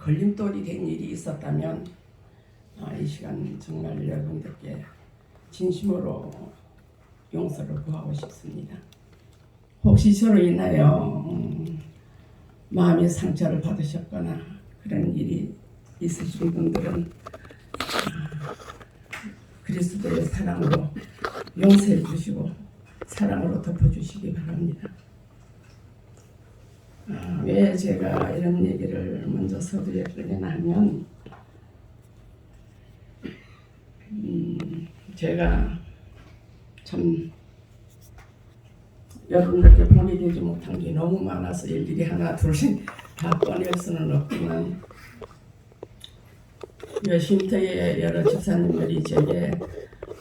걸림돌이 된 일이 있었다면 이 시간 정말 여러분들께 진심으로 용서를 구하고 싶습니다. 혹시 저로 인하여 마음의 상처를 받으셨거나 그런 일이 있으신 분들은 그리스도의 사랑으로 용서해 주시고 사랑으로 덮어주시기 바랍니다. 왜 제가 이런 얘기를 먼저 서두에 꺼내나 하면 제가 참 여러분들께 보내드리지 못한 게 너무 많아서 일일이 하나 둘씩 다 꺼낼 수는 없지만 쉼터의 여러 집사님들이 제게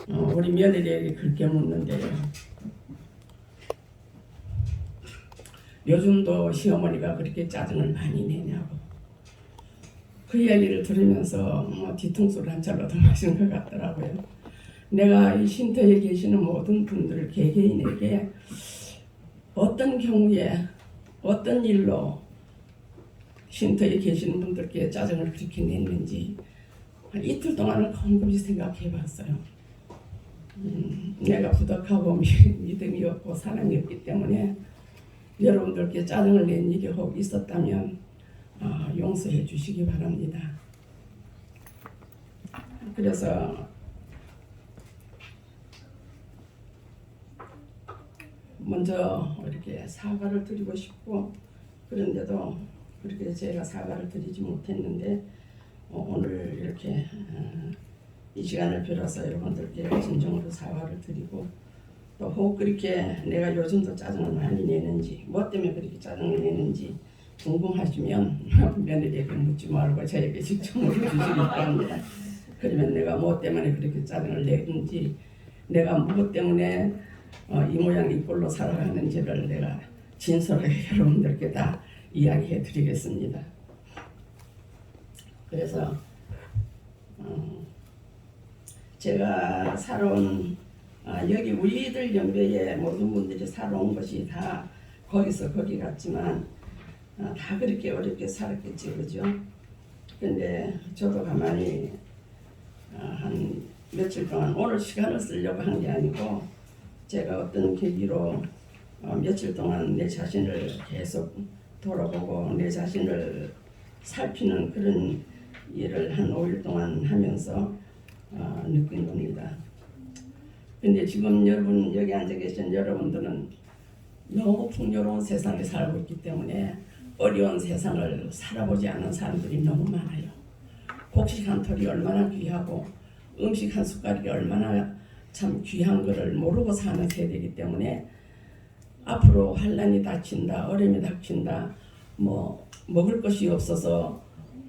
우리 며느리에게 그렇게 묻는데요. 요즘도 시어머니가 그렇게 짜증을 많이 내냐고. 그 이야기를 들으면서 뒤통수를 한 차로 더 마신 것 같더라고요. 내가 이 쉼터에 계시는 모든 분들 개개인에게 어떤 경우에 어떤 일로 쉼터에 계시는 분들께 짜증을 그렇게 냈는지 한 이틀 동안은 곰곰이 생각해 봤어요. 내가 부덕하고 믿음이 없고 사랑이 없기 때문에 여러분들께 짜증을 낸 일이 혹 있었다면 용서해 주시기 바랍니다. 그래서 먼저 이렇게 사과를 드리고 싶고 그런데도 그렇게 제가 사과를 드리지 못했는데 오늘 이렇게 이 시간을 빌어서 여러분들께 진정으로 사과를 드리고 또 혹 그렇게 내가 요즘도 짜증을 많이 내는지 뭐 때문에 그렇게 짜증을 내는지 궁금하시면 며느리에게 묻지 말고 저에게 직접 물어주시기 바랍니다. 그러면 내가 뭐 때문에 그렇게 짜증을 내는지 내가 무엇 때문에 이 모양 이 꼴로 살아가는지를 내가 진솔하게 여러분들께 다 이야기해 드리겠습니다. 그래서 제가 살아온 여기 우리들 연배의 모든 분들이 살아온 것이 다 거기서 거기 같지만 다 그렇게 어렵게 살았겠지, 그죠? 근데 저도 가만히 한 며칠 동안 오늘 시간을 쓰려고 한 게 아니고 제가 어떤 계기로 며칠 동안 내 자신을 계속 돌아보고 내 자신을 살피는 그런 일을 한 5일 동안 하면서 느낀 겁니다. 근데 지금 여러분 여기 앉아 계신 여러분들은 너무 풍요로운 세상에 살고 있기 때문에 어려운 세상을 살아보지 않은 사람들이 너무 많아요. 곡식 한 톨이 얼마나 귀하고 음식 한 숟가락이 얼마나 참 귀한 것을 모르고 사는 세대이기 때문에 앞으로 환난이 닥친다, 어려움이 닥친다, 뭐 먹을 것이 없어서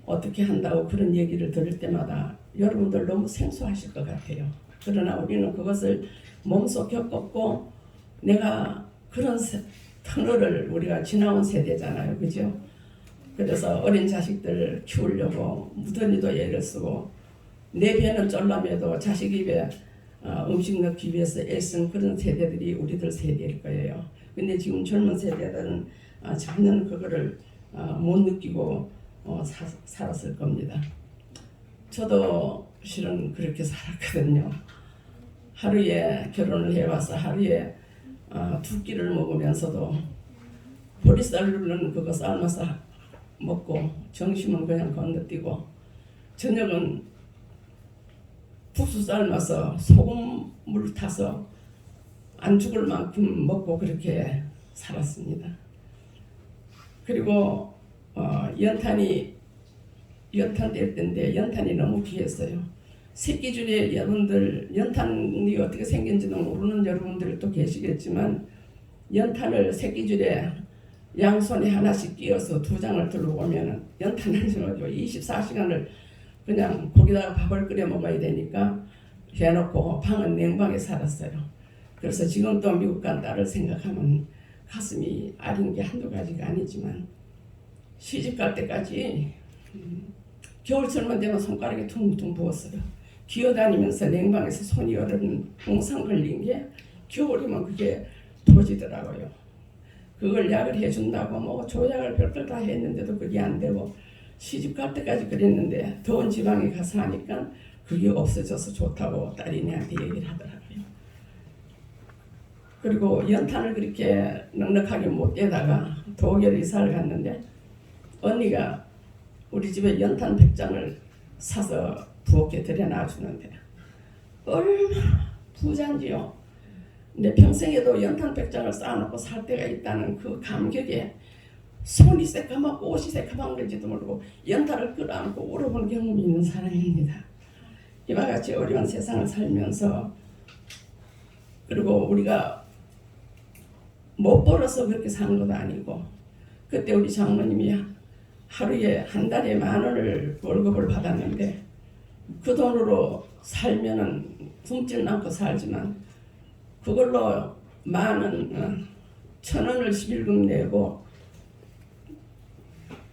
어떻게 한다고 그런 얘기를 들을 때마다 여러분들 너무 생소하실 것 같아요. 그러나 우리는 그것을 몸소 겪었고 내가 그런 터널을 우리가 지나온 세대잖아요. 그죠? 그래서 어린 자식들 키우려고 무더니도 애를 쓰고 내 배는 쫄라매도 자식 입에 음식 넣기 위해서 애쓴 그런 세대들이 우리들 세대일 거예요. 근데 지금 젊은 세대들은 전혀 그거를 못 느끼고 살았을 겁니다. 저도 실은 그렇게 살았거든요. 하루에 결혼을 해와서 하루에 두 끼를 먹으면서도 보리쌀로는 그거 삶아서 먹고 점심은 그냥 건너뛰고 저녁은 국수 삶아서 소금물 타서 안 죽을 만큼 먹고 그렇게 살았습니다. 그리고 연탄 될 때인데 연탄이 너무 귀했어요. 새끼줄에 여러분들 연탄이 어떻게 생긴지는 모르는 여러분들도 계시겠지만 연탄을 새끼줄에 양손에 하나씩 끼워서 2장을 들고 오면 연탄을 줘가지고 24시간을 그냥 거기다가 밥을 끓여 먹어야 되니까 해놓고 방은 냉방에 살았어요. 그래서 지금 또 미국 간 딸을 생각하면 가슴이 아린 게 한두 가지가 아니지만 시집 갈 때까지 겨울철만 되면 손가락이 퉁퉁 부었어요. 기어다니면서 냉방에서 손이 얼은 홍상 걸린 게 겨울이면 그게 터지더라고요. 그걸 약을 해준다고 뭐 조약을 별걸 다 했는데도 그게 안 되고 시집 갈 때까지 그랬는데 더운 지방에 가서 하니까 그게 없어져서 좋다고 딸이 내한테 얘기를 하더라고요. 그리고 연탄을 그렇게 넉넉하게 못 떼다가 도계로 이사를 갔는데 언니가 우리 집에 연탄 100장을 사서 부엌에 들여놔 주는데 얼마나 부자인지요. 내 평생에도 연탄 100장을 쌓아놓고 살 때가 있다는 그 감격에 손이 새까맣고 옷이 새까만 건지도 모르고 연탄을 끌어안고 울어본 경험이 있는 사람입니다. 이와 같이 어려운 세상을 살면서 그리고 우리가 못 벌어서 그렇게 사는 것도 아니고 그때 우리 장모님이 하루에 한 달에 10,000원을 월급을 받았는데 그 돈으로 살면은 굶지는 않고 살지만 그걸로 10,000원을 11금 내고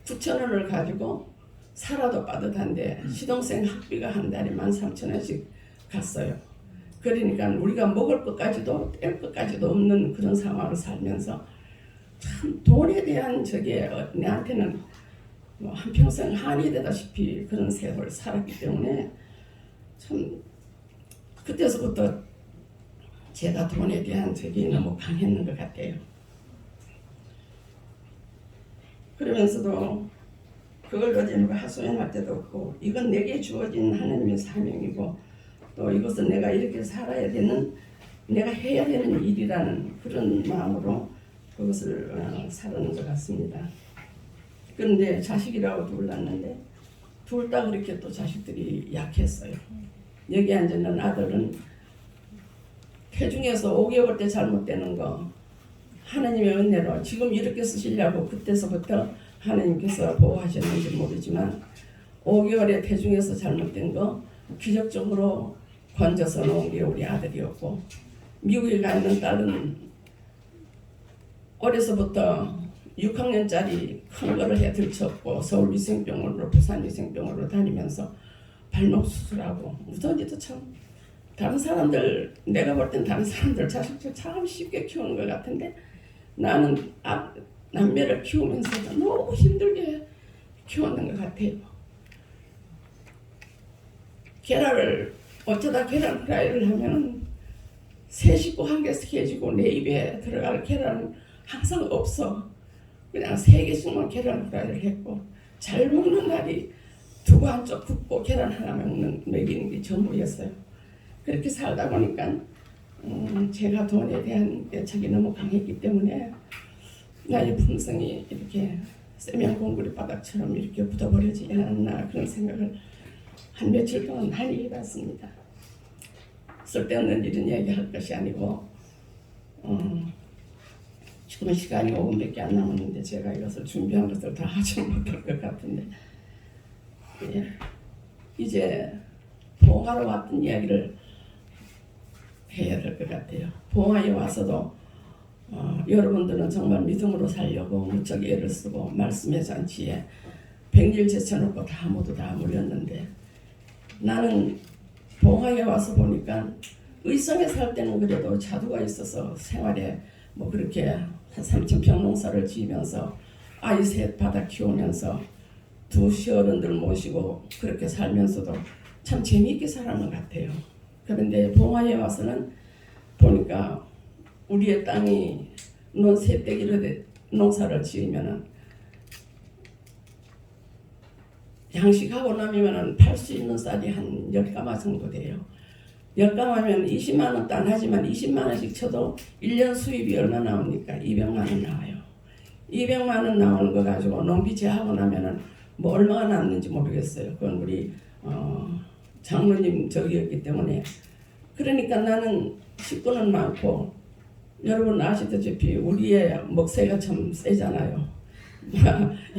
9,000원을 가지고 살아도 빠듯한데 시동생 학비가 한 달에 13,000원씩 갔어요. 그러니까 우리가 먹을 것까지도 뗄 것까지도 없는 그런 상황을 살면서 참 돈에 대한 저게 내한테는 뭐 한평생 한이 되다시피 그런 세월을 살았기 때문에 참 그때서부터 제가 돈에 대한 적이 너무 강했는 것 같아요. 그러면서도 그걸 어디 누가 하소연할 때도 없고 이건 내게 주어진 하나님의 사명이고 또 이것은 내가 이렇게 살아야 되는 내가 해야 되는 일이라는 그런 마음으로 그것을 살아는 것 같습니다. 그런데 자식이라고 둘 낳았는데 둘 다 그렇게 또 자식들이 약했어요. 여기 앉아있는 아들은 태중에서 5개월 때 잘못되는 거 하나님의 은혜로 지금 이렇게 쓰시려고 그때서부터 하나님께서 보호하셨는지 모르지만 5개월에 태중에서 잘못된 거 기적적으로 건져서 놓은 게 우리 아들이었고 미국에 가 있는 딸은 어려서부터 6학년짜리 큰 거를 해 들쳤고 서울 위생병원으로 부산 위생병원으로 다니면서 발목 수술하고 무더기도 참 다른 사람들 내가 볼 땐 다른 사람들 자식들 참 쉽게 키우는 것 같은데 나는 남매를 키우면서도 너무 힘들게 키웠는 것 같아요. 계란을 어쩌다 계란 프라이를 하면 세 식구 한 개씩 해주고 내 입에 들어갈 계란은 항상 없어. 그냥 3개씩만 계란 프라이를 했고 잘 먹는 날이 두부 한쪽 굽고 계란 하나 먹이는 게 전부였어요. 그렇게 살다 보니까 제가 돈에 대한 애착이 너무 강했기 때문에 나의 품성이 이렇게 세면 공구리 바닥처럼 이렇게 묻어버리지 않았나 그런 생각을 한 며칠 동안 많이 해봤습니다. 쓸데없는 일은 얘기할 것이 아니고 지금은 시간이 5분밖에 안 남았는데 제가 이것을 준비한 것을 다 하지 못할 것 같은데 예. 이제 봉화로 왔던 이야기를 해야 될 것 같아요. 봉화에 와서도 여러분들은 정말 믿음으로 살려고 무척 애를 쓰고 말씀의 잔치에 백일 제쳐놓고 다 모두 다 모였는데 나는 봉화에 와서 보니까 의성에 살 때는 그래도 자두가 있어서 생활에 뭐 그렇게 한 3,000평 농사를 지으면서 아이 셋 받아 키우면서 두 시어른들 모시고 그렇게 살면서도 참 재미있게 살아는 것 같아요. 그런데 봉화에 와서는 보니까 우리의 땅이 논새떼기로 농사를 지으면은 양식하고 나면은 팔 수 있는 쌀이 한 10가마 정도 돼요. 10가마면 20만 원도 안 하지만 20만 원씩 쳐도 1년 수입이 얼마 나옵니까? 200만 원 나와요. 200만 원 나오는 거 가지고 농비 제하고 나면은 뭐 얼마가 남는지 모르겠어요. 그건 우리 장모님 적이었기 때문에. 그러니까 나는 식구는 많고 여러분 아시다시피 우리의 먹새가 참 세잖아요.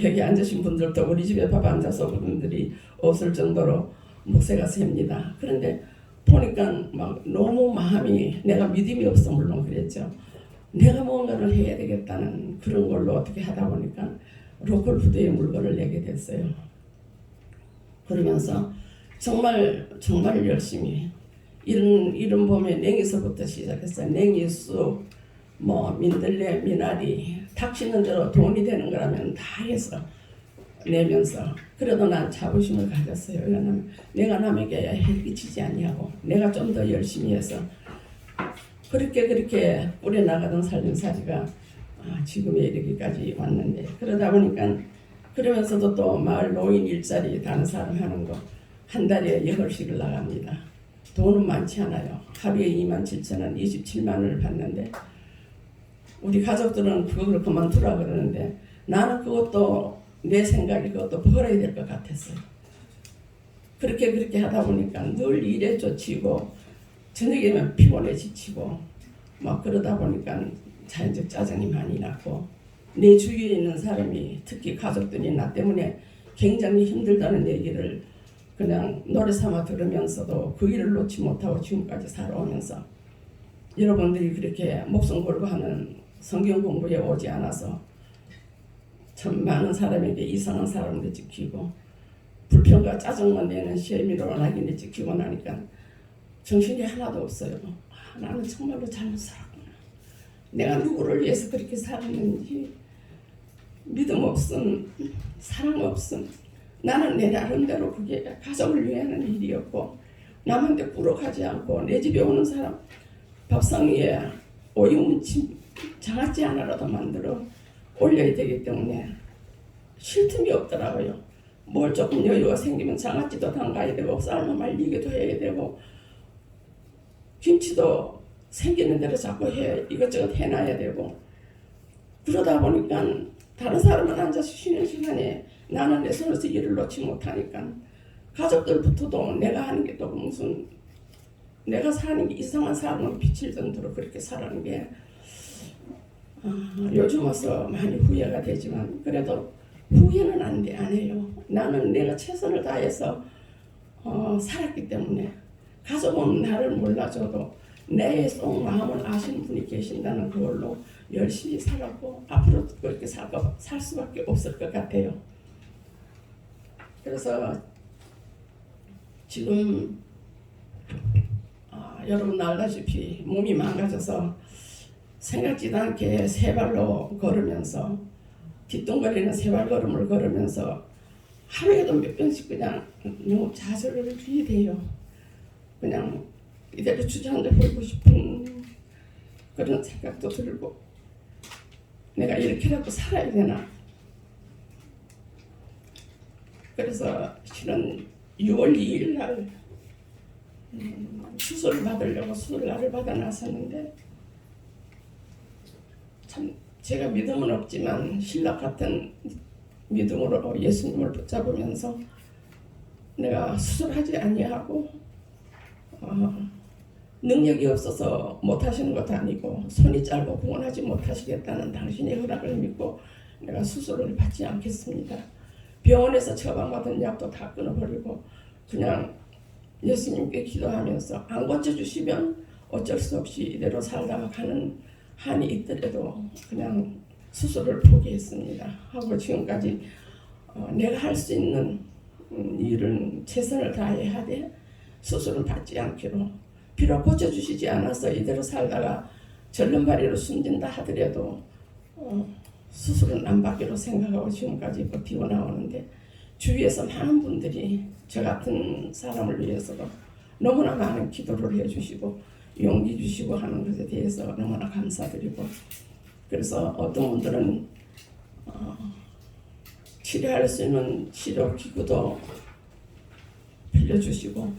여기 앉으신 분들도 우리 집에 밥 앉아서 그분들이 없을 정도로 먹새가 셉니다. 그런데 보니까 막 너무 마음이 내가 믿음이 없어 물론 그랬죠. 내가 뭔가를 해야 되겠다는 그런 걸로 어떻게 하다 보니까 로컬 푸드의 물건을 내게 됐어요. 그러면서 정말 열심히 이런 봄에 냉이서부터 시작했어요. 냉이, 쑥, 뭐 민들레, 미나리 닥치는 대로 돈이 되는 거라면 다 해서 내면서 그래도 난 자부심을 가졌어요. 왜냐하면 내가 남에게 해끼치지 아니하고 내가 좀 더 열심히 해서 그렇게 꾸려나가던 살림살이가 지금에 이르기까지 왔는데, 그러다 보니까 그러면서도 또 마을 노인 일자리 다른 사람 하는 거 한 달에 8식을 나갑니다. 돈은 많지 않아요. 하루에 27,000원, 27만 원을 받는데 우리 가족들은 그걸 그만두라 그러는데 나는 그것도 내 생각에 그것도 벌어야 될 것 같았어요. 그렇게 하다 보니까 늘 일에 쫓이고 저녁에면 피곤해 지치고 막 그러다 보니까 자연적 짜증이 많이 났고, 내 주위에 있는 사람이 특히 가족들이 나 때문에 굉장히 힘들다는 얘기를 그냥 노래 삼아 들으면서도 그 일을 놓지 못하고 지금까지 살아오면서 여러분들이 그렇게 목숨 걸고 하는 성경 공부에 오지 않아서 참 많은 사람에게 이상한 사람들 지키고 불평과 짜증만 내는 시애미로 낙인을 지키고 나니까 정신이 하나도 없어요. 나는 정말로 잘못 살았구나. 내가 누구를 위해서 그렇게 살았는지, 믿음 없음, 사랑 없음. 나는 내 나름대로 그게 가족을 위하는 일이었고 남한테 꾸러가지 않고 내 집에 오는 사람 밥상 위에 오이무침 장아찌 하나라도 만들어 올려야 되기 때문에 쉴 틈이 없더라고요. 뭘 조금 여유가 생기면 장아찌도 담가야 되고 삶아 말리기도 해야 되고 김치도 생기는 대로 자꾸 이것저것 해놔야 되고, 그러다 보니까 다른 사람은 앉아서 쉬는 시간에 나는 내 손에서 일을 놓지 못하니까 가족들부터도 내가 하는 게 또 무슨 내가 사는 게 이상한 사람을 비칠 정도로 그렇게 살아는 게 요즘 와서 많이 후회가 되지만 그래도 후회는 안 해요. 나는 내가 최선을 다해서 살았기 때문에 가족은 나를 몰라줘도 내 속 마음을 아시는 분이 계신다는 그걸로 열심히 살았고 앞으로도 그렇게 살 수밖에 없을 것 같아요. 그래서 지금 여러분 알다시피 몸이 망가져서 생각지도 않게 세 발로 걸으면서 뒷동거리는 세발 걸음을 걸으면서 하루에도 몇 번씩 그냥 너무 좌절을 하게 돼요. 그냥 이대로 주저앉아 버리고 싶은 그런 생각도 들고 내가 이렇게라도 살아야 되나. 그래서 실은 6월 2일 날 수술을 받으려고 수술날을 받아 놨었는데 참 제가 믿음은 없지만 신랑 같은 믿음으로 예수님을 붙잡으면서 내가 수술하지 아니하고 능력이 없어서 못하시는 것도 아니고 손이 짧고 구원하지 못하시겠다는 당신의 허락을 믿고 내가 수술을 받지 않겠습니다. 병원에서 처방받은 약도 다 끊어버리고 그냥 예수님께 기도하면서 안 고쳐주시면 어쩔 수 없이 이대로 살다가 가는 한이 있더라도 그냥 수술을 포기했습니다. 하고 지금까지 내가 할 수 있는 일은 최선을 다해 하되 수술을 받지 않기로, 비록 고쳐주시지 않아서 이대로 살다가 절름발이로 숨진다 하더라도 수술은 안 받기로 생각하고 지금까지 버티고 나오는데, 주위에서 많은 분들이 저 같은 사람을 위해서도 너무나 많은 기도를 해주시고 용기 주시고 하는 것에 대해서 너무나 감사드리고, 그래서 어떤 분들은 치료할 수 있는 치료기구도 빌려주시고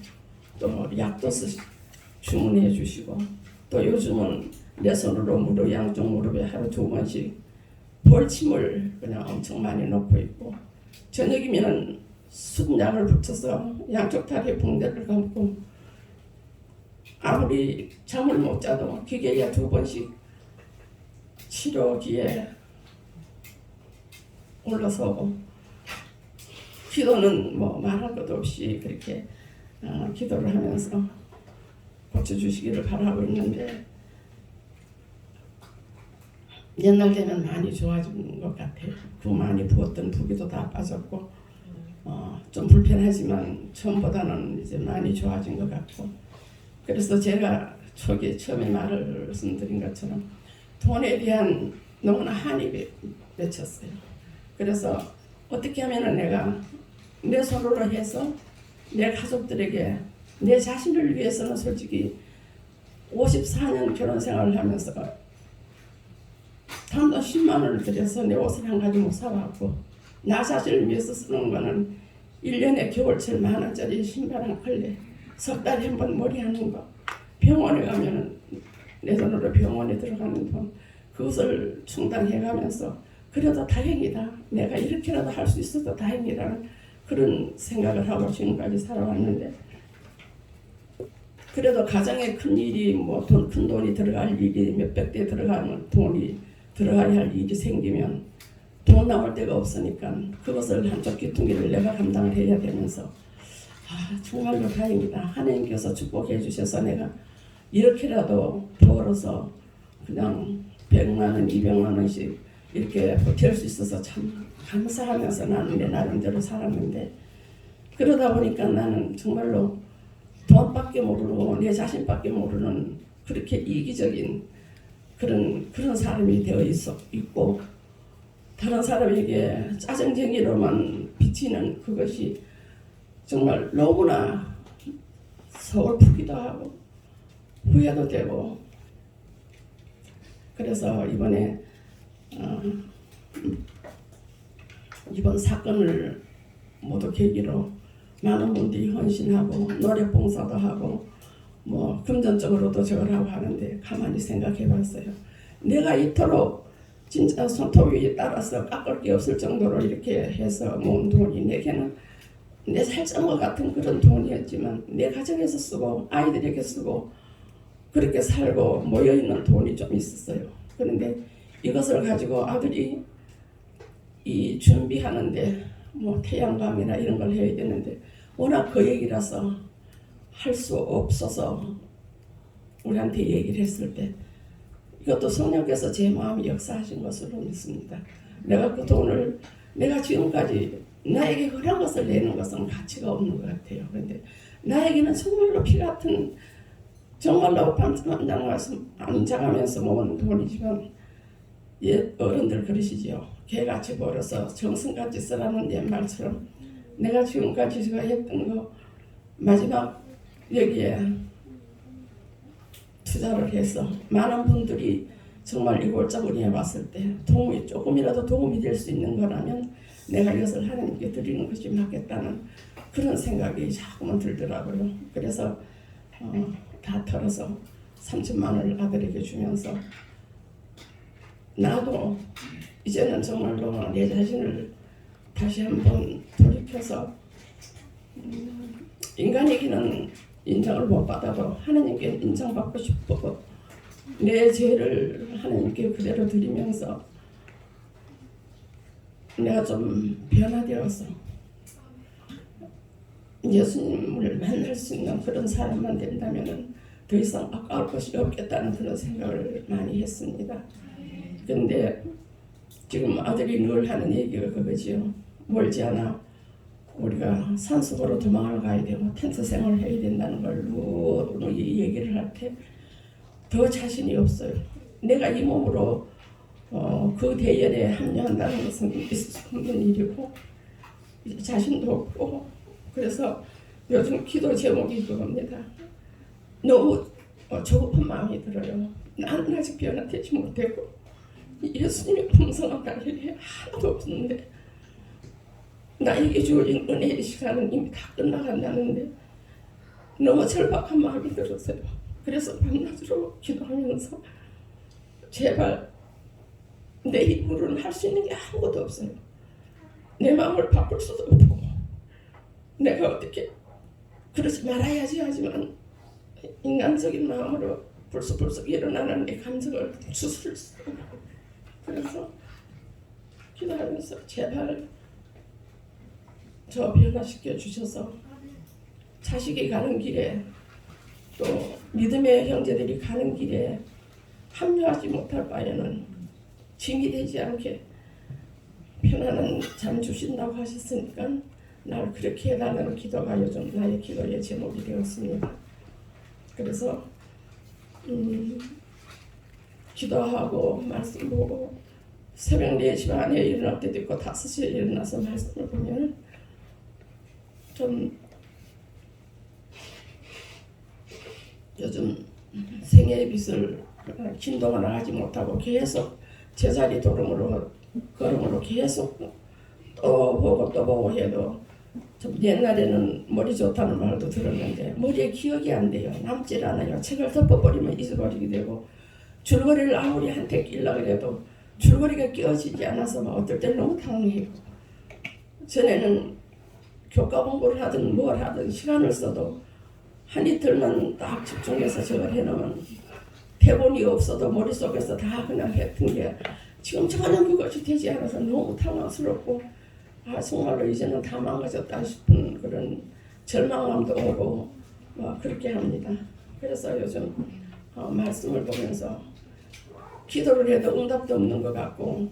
또 약도 주문해 주시고, 또 요즘은 내 손으로 무릎 양쪽 무릎에 하루 2번씩 벌침을 그냥 엄청 많이 놓고 있고, 저녁이면 수분약을 붙여서 양쪽 다리에 붕대를 감고 아무리 잠을 못 자도 기계에 2번씩 치료기에 올라서고, 기도는 뭐 말할 것도 없이 그렇게 기도를 하면서 고쳐주시기를 바라고 있는데, 옛날 되면 많이 좋아진 것 같아요. 그 많이 부었던 부기도 다 빠졌고 좀 불편하지만 처음보다는 이제 많이 좋아진 것 같고, 그래서 제가 처음에 말씀드린 것처럼 돈에 대한 너무나 한이 맺혔어요. 그래서 어떻게 하면은 내가 내 손으로 해서 내 가족들에게 내 자신을 위해서는 솔직히 54년 결혼 생활을 하면서 단돈 10만 원을 들여서 내 옷을 한 가지 못 사봤고 나 자신을 위해서 쓰는 거는 1년에 겨울철 10,000원짜리 신발 한 컬레 석 달에 한 번 머리 하는 거 병원에 가면은 내 돈으로 병원에 들어가는 돈 그것을 충당해가면서 그래도 다행이다 내가 이렇게라도 할 수 있어도 다행이라는 그런 생각을 하고 지금까지 살아왔는데 그래도 가정에 큰 일이 뭐 큰 돈이 들어갈 일이 몇백 대 들어가는 돈이 들어가야 할 일이 생기면 돈 나올 데가 없으니까 그것을 한쪽 귀퉁이를 내가 감당을 해야 되면서 정말로 다행이다. 하나님께서 축복해 주셔서 내가 이렇게라도 벌어서 그냥 100만 원, 200만 원씩 이렇게 버틸 수 있어서 참 감사하면서 나는 내 나름대로 살았는데 그러다 보니까 나는 정말로 돈밖에 모르고 내 자신밖에 모르는 그렇게 이기적인 그런 사람이 되어 있고 다른 사람에게 짜증쟁이로만 비치는 그것이 정말 너무나 서글프기도 하고 후회도 되고 그래서 이번에 이번 사건을 모두 계기로 많은 분들이 헌신하고 노력 봉사도 하고 뭐 금전적으로도 저걸 하고 하는데 가만히 생각해 봤어요. 내가 이토록 진짜 손톱 위에 따라서 깎을 게 없을 정도로 이렇게 해서 모은 돈이 내게는 내 살점과 같은 그런 돈이었지만 내 가정에서 쓰고 아이들에게 쓰고 그렇게 살고 모여있는 돈이 좀 있었어요. 그런데 이것을 가지고 아들이 이 준비하는데 뭐 태양광이나 이런 걸 해야 되는데 워낙 그 얘기라서 할 수 없어서 우리한테 얘기를 했을 때 이것도 성령께서 제 마음에 역사하신 것으로 믿습니다. 내가 그 돈을 내가 지금까지 나에게 그런 것을 내는 것은 가치가 없는 것 같아요. 그런데 나에게는 정말로 피 같은 정말로 반장하면서 모은 돈이지만 옛 어른들 그러시지요. 개같이 벌어서 정성같이 쓰라는 내 말처럼 내가 지금까지 제가 했던 거 마지막 여기에 투자를 해서 많은 분들이 정말 이 골짜기에 왔을 때 조금이라도 도움이 될 수 있는 거라면 내가 이것을 하나님께 드리는 것이 맞겠다는 그런 생각이 자꾸만 들더라고요. 그래서 다 털어서 3천만 원을 아들에게 주면서 나도 이제는 정말로 내 자신을 다시 한번 돌이켜서 인간에게는 인정을 못 받아도 하나님께 인정받고 싶고 내 죄를 하나님께 그대로 드리면서 내가 좀 변화되어서 예수님을 만날 수 있는 그런 사람만 된다면 더 이상 아까울 것이 없겠다는 그런 생각을 많이 했습니다. 그런데 지금 아들이 늘 하는 얘기가 그거지요. 멀지 않아 우리가 산속으로 도망을 가야 되고 텐트 생활을 해야 된다는 걸 늘 얘기를 할 때 더 자신이 없어요. 내가 이 몸으로 그 대열에 합류한다는 것은 있을 수 없는 일이고 자신도 없고 그래서 요즘 기도 제목이 그겁니다. 너무 조급한 마음이 들어요. 나는 아직 변화되지 못하고 예수님의 풍성한 달이 하나도 없는데 나에게 주어진 은혜의 시간은 이미 다 끝나간다는데 너무 절박한 마음이 들었어요. 그래서 밤낮으로 기도하면서 제발 내 힘으로는 할 수 있는 게 아무것도 없어요. 내 마음을 바꿀 수도 없고 내가 어떻게 그러지 말아야지 하지만 인간적인 마음으로 불쑥불쑥 일어나는 내 감정을 추스릴 수 없고 그래서 기도하면서 제발 저 변화시켜 주셔서 자식이 가는 길에 또 믿음의 형제들이 가는 길에 합류하지 못할 바에는 짐이 되지 않게 편안한 잠 주신다고 하셨으니까 날 그렇게 해달라는 기도가 요즘 나의 기도의 제목이 되었습니다. 그래서 기도하고 말씀 보고 새벽 4시 반에 일어날 때도 있고 5시에 일어나서 말씀을 보면 좀 요즘 생애의 빚을 진동을 하지 못하고 계속 제자리 걸음으로 계속 또 보고 해도 좀 옛날에는 머리 좋다는 말도 들었는데 머리에 기억이 안 돼요. 남질 않아요. 책을 덮어버리면 잊어버리게 되고 줄거리를 아무리 한테 끼려고 해도 줄거리가 끼어지지 않아서 막 어떨 때는 너무 당황해요. 전에는 교과 공부를 하든 뭘 하든 시간을 써도 한 이틀만 딱 집중해서 저걸 해놓으면 대본이 없어도 머릿속에서 다 그냥 했던 게 지금 전혀 그것이 되지 않아서 너무 당황스럽고 정말로 이제는 다 망가졌다 싶은 그런 절망감도 오고 그렇게 합니다. 그래서 요즘 말씀을 보면서 기도를 해도 응답도 없는 것 같고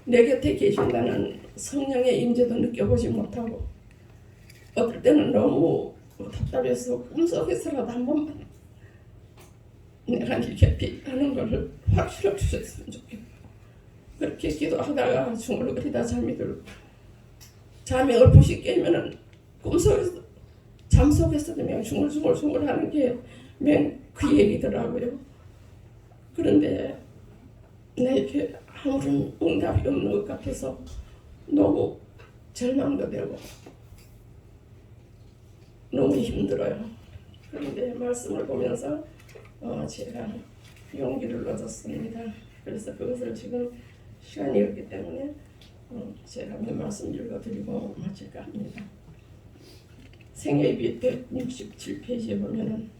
내 곁에 계신다는 성령의 임재도 느껴보지 못하고 어떨 때는 너무 답답해서 꿈속에서라도 한 번만 내가 네 곁에 있다는 것을 확실하게 주셨으면 좋겠고 그렇게 기도하다가 중얼거리다 잠이 들고 잠이 얼핏이 깨면은 꿈속에서 잠속에서도 그냥 중얼중얼 하는 게 그 얘기더라고요. 그런데 나에게 아무런 응답이 없는 것 같아서 너무 절망도 되고 너무 힘들어요. 그런데 말씀을 보면서 제가 용기를 얻었습니다. 그래서 그것을 지금 시간이 없기 때문에 제가 몇 말씀 읽어드리고 마칠까 합니다. 생애비 167페이지에 보면은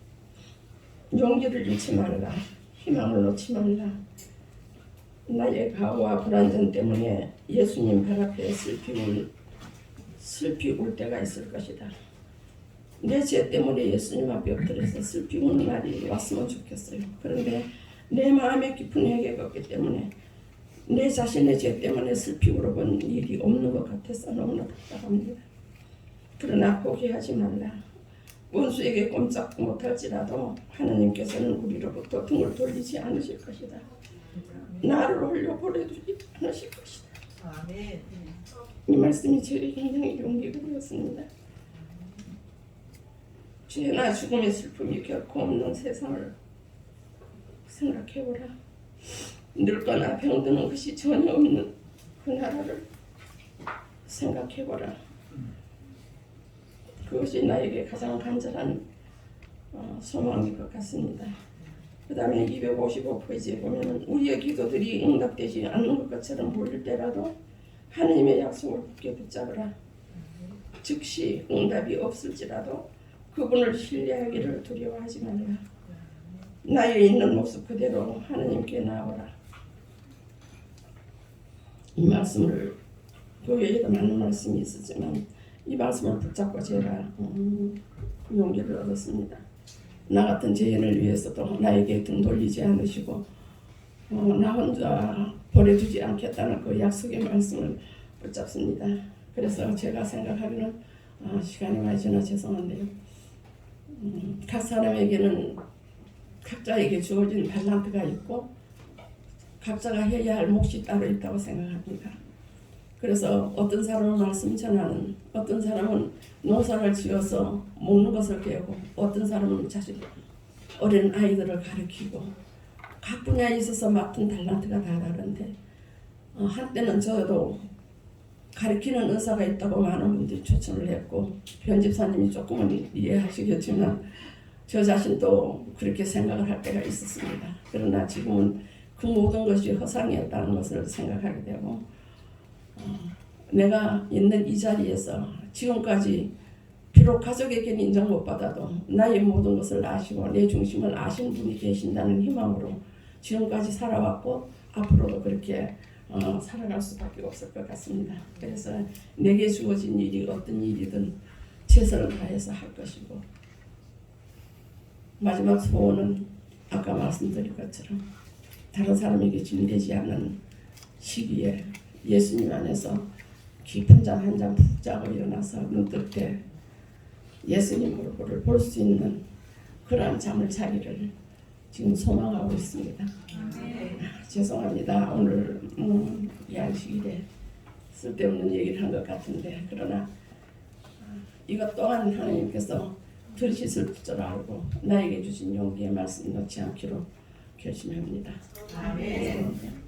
용기를 잃지 말라, 희망을 놓지 말라. 나의 가오와 불안전 때문에 예수님 발 앞에 슬피 울 때가 있을 것이다. 내 죄 때문에 예수님 앞에 엎드려서 슬피 우는 날이 왔으면 좋겠어요. 그런데 내 마음에 깊은 회개가 없기 때문에 내 자신의 죄 때문에 슬피 울어본 일이 없는 것 같아서 너무나 답답합니다. 그러나 포기하지 말라. 원수에게 꼼짝 못할지라도 하나님께서는 우리로부터 등을 돌리지 않으실 것이다. 나를 올려보내주지 않으실 것이다. 아멘. 이 말씀이 저에게 굉장히 용기가 되었습니다. 죄나 죽음의 슬픔이 결코 없는 세상을 생각해보라. 늙거나 병드는 것이 전혀 없는 그 나라를 생각해보라. 그것이 나에게 가장 간절한 소망일 것 같습니다. 그 다음에 255페이지에 보면 우리의 기도들이 응답되지 않는 것처럼 보일 때라도 하나님의 약속을 굳게 붙잡으라. 즉시 응답이 없을지라도 그분을 신뢰하기를 두려워하지 말라. 나의 있는 모습 그대로 하나님께 나오라. 이 말씀을 교회에도 많은 말씀이 있었지만 이 말씀을 붙잡고 제가 용기를 얻었습니다. 나 같은 죄인을 위해서도 나에게 등 돌리지 않으시고 나 혼자 버려두지 않겠다는 그 약속의 말씀을 붙잡습니다. 그래서 제가 생각하기는 시간이 많이 지나 죄송한데요. 각 사람에게는 각자에게 주어진 달란트가 있고 각자가 해야 할 몫이 따로 있다고 생각합니다. 그래서 어떤 사람은 말씀 전하는, 어떤 사람은 농사를 지어서 먹는 것을 배우고, 어떤 사람은 자식 어린 아이들을 가르치고, 각 분야에 있어서 맡은 달란트가 다 다른데 한때는 저도 가르치는 의사가 있다고 많은 분들이 추천을 했고 편집사님이 조금은 이해하시겠지만 저 자신도 그렇게 생각을 할 때가 있었습니다. 그러나 지금은 그 모든 것이 허상이었다는 것을 생각하게 되고 내가 있는 이 자리에서 지금까지 비록 가족에게는 인정 못 받아도 나의 모든 것을 아시고 내 중심을 아신 분이 계신다는 희망으로 지금까지 살아왔고 앞으로도 그렇게 살아갈 수밖에 없을 것 같습니다. 그래서 내게 주어진 일이 어떤 일이든 최선을 다해서 할 것이고 마지막 소원은 아까 말씀드린 것처럼 다른 사람에게 짐되지 않는 시기에 예수님 안에서 깊은 잠 한 잠 푹 자고 일어나서 눈 뜰 때 예수님 얼굴을 볼 수 있는 그러한 잠을 자기를 지금 소망하고 있습니다. 죄송합니다. 오늘 양식일에 쓸데없는 얘기를 한 것 같은데 그러나 이것 또한 하나님께서 들으실 줄 알고 나에게 주신 용기의 말씀 놓지 않기로 결심합니다. 아멘.